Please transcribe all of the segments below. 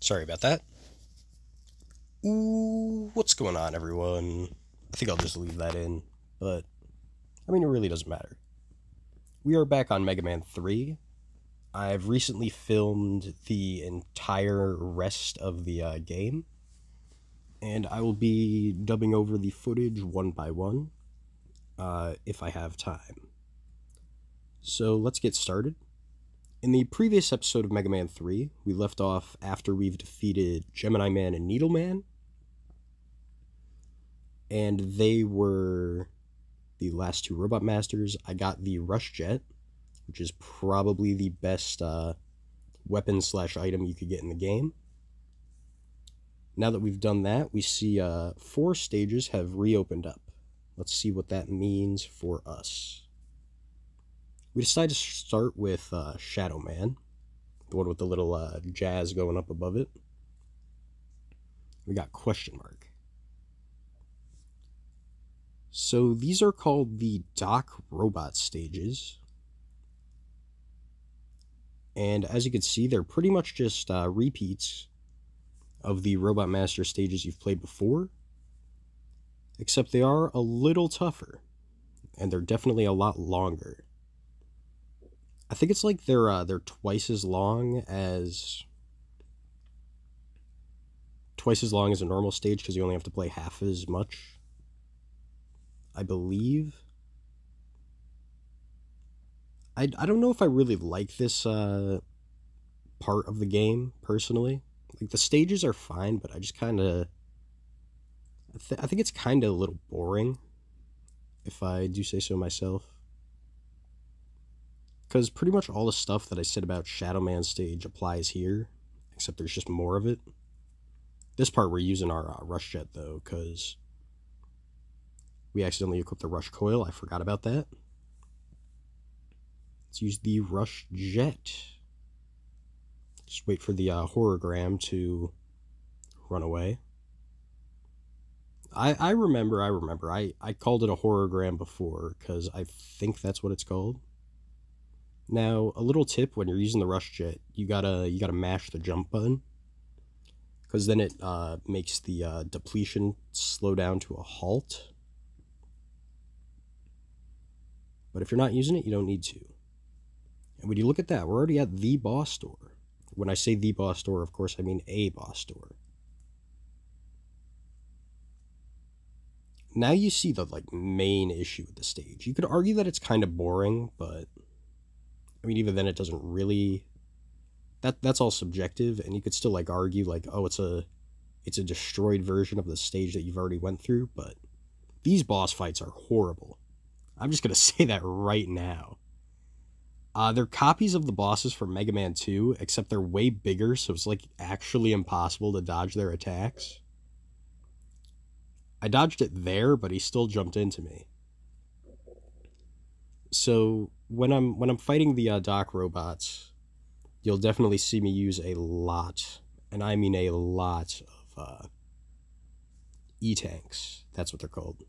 Sorry about that. Ooh, what's going on, everyone? I think I'll just leave that in, but, I mean, it really doesn't matter. We are back on Mega Man 3. I've recently filmed the entire rest of the game, and I will be dubbing over the footage one by one, if I have time. So, let's get started. In the previous episode of Mega Man 3, we left off after we've defeated Gemini Man and Needle Man, and they were the last two Robot Masters. I got the Rush Jet, which is probably the best weapon / item you could get in the game. Now that we've done that, we see 4 stages have reopened up. Let's see what that means for us. We decided to start with Shadow Man, the one with the little jazz going up above it. We got question mark. So these are called the Dock Robot stages. And as you can see, they're pretty much just repeats of the Robot Master stages you've played before. Except they are a little tougher. And they're definitely a lot longer. I think it's like they're twice as long as a normal stage because you only have to play half as much, I believe. I don't know if I really like this part of the game personally. Like, the stages are fine, but I just kind of I think it's kind of a little boring, if I do say so myself. Because pretty much all the stuff that I said about Shadow Man stage applies here, except there's just more of it. This part we're using our Rush Jet, though, because we accidentally equipped the Rush Coil. I forgot about that. Let's use the Rush Jet. Just wait for the horogram to run away. I remember. I called it a horogram before, because I think that's what it's called. Now, a little tip: when you're using the Rush Jet, you gotta mash the jump button, because then it makes the depletion slow down to a halt. But if you're not using it, you don't need to. And when you look at that, we're already at the boss door. When I say the boss door, of course, I mean a boss door. Now you see the main issue with the stage. You could argue that it's kind of boring, but I mean, even then, it doesn't really. That's all subjective, and you could still argue oh, it's a destroyed version of the stage that you've already went through. But these boss fights are horrible. I'm just gonna say that right now. They're copies of the bosses from Mega Man 2, except they're way bigger, so it's actually impossible to dodge their attacks. I dodged it there, but he still jumped into me. So when I'm fighting the Dock robots, you'll definitely see me use a lot, and I mean a lot, of E-tanks. That's what they're called.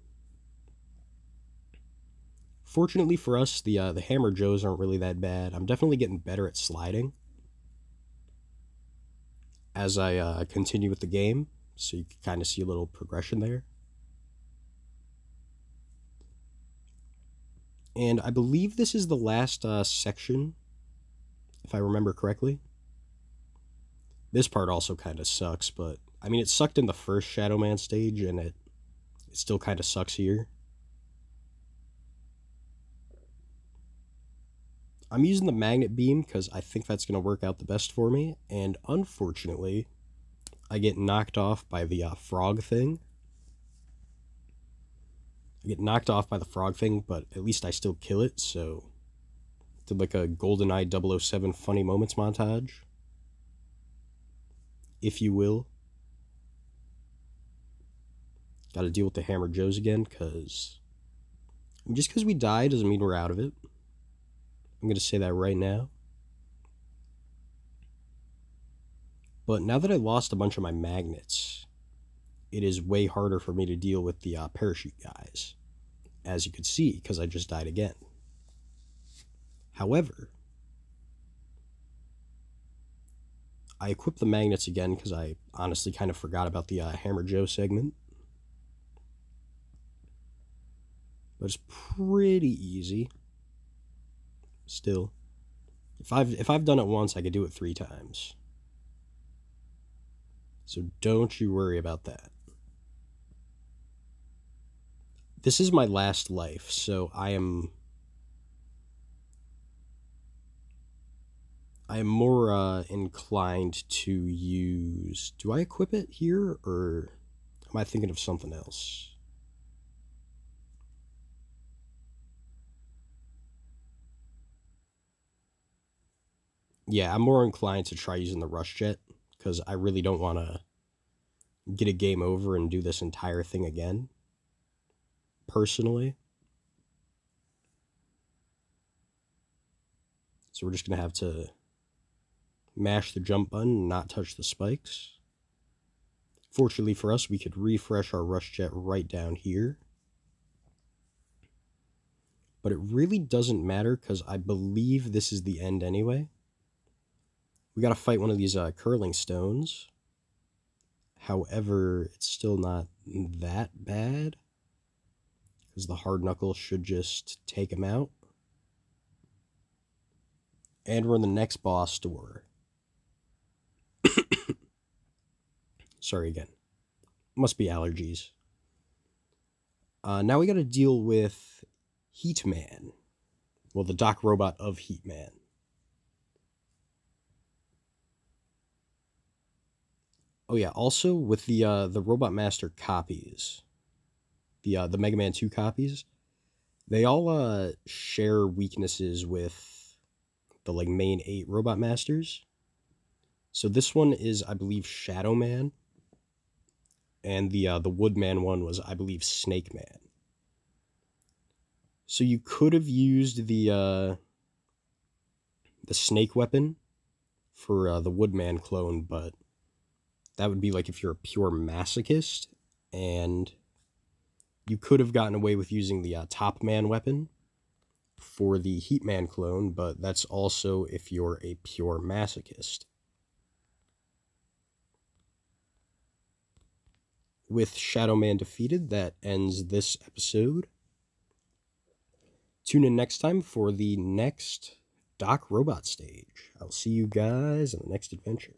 Fortunately for us, the Hammer Joes aren't really that bad. I'm definitely getting better at sliding as I continue with the game, so you can kind of see a little progression there. And I believe this is the last section, if I remember correctly. This part also kind of sucks, but I mean, it sucked in the first Shadow Man stage, and it still kind of sucks here. I'm using the magnet beam because I think that's going to work out the best for me, and unfortunately, I get knocked off by the frog thing. I get knocked off by the frog thing, but at least I still kill it, so did a GoldenEye 007 funny moments montage, if you will. Gotta deal with the Hammer Joes again, because just because we die doesn't mean we're out of it. I'm gonna say that right now. But now that I lost a bunch of my magnets, it is way harder for me to deal with the parachute guys, as you could see, because I just died again. However, I equipped the magnets again because I honestly kind of forgot about the Hammer Joe segment. But it's pretty easy. Still, if I've done it once, I could do it 3 times. So don't you worry about that. This is my last life, so I am more inclined to use... Do I equip it here, or am I thinking of something else? Yeah, I'm more inclined to try using the rush jet, because I really don't want to get a game over and do this entire thing again, personally. So we're just going to have to mash the jump button and not touch the spikes. Fortunately for us, we could refresh our rush jet right down here. But it really doesn't matter because I believe this is the end anyway. We got to fight one of these curling stones. However, it's still not that bad, because the hard knuckle should just take him out. And we're in the next boss door. Sorry again. Must be allergies. Now we got to deal with Heat Man. Well, the Doc Robot of Heat Man. Oh yeah, also with the Robot Master copies, the Mega Man 2 copies, they all share weaknesses with the like main 8 Robot Masters. So this one is, I believe, Shadow Man, and the Woodman one was, I believe, Snake Man. So you could have used the Snake weapon for the Woodman clone, but that would be like if you're a pure masochist, and you could have gotten away with using the Top Man weapon for the Heat Man clone, but that's also if you're a pure masochist. With Shadow Man defeated, that ends this episode. Tune in next time for the next Doc Robot stage. I'll see you guys in the next adventure.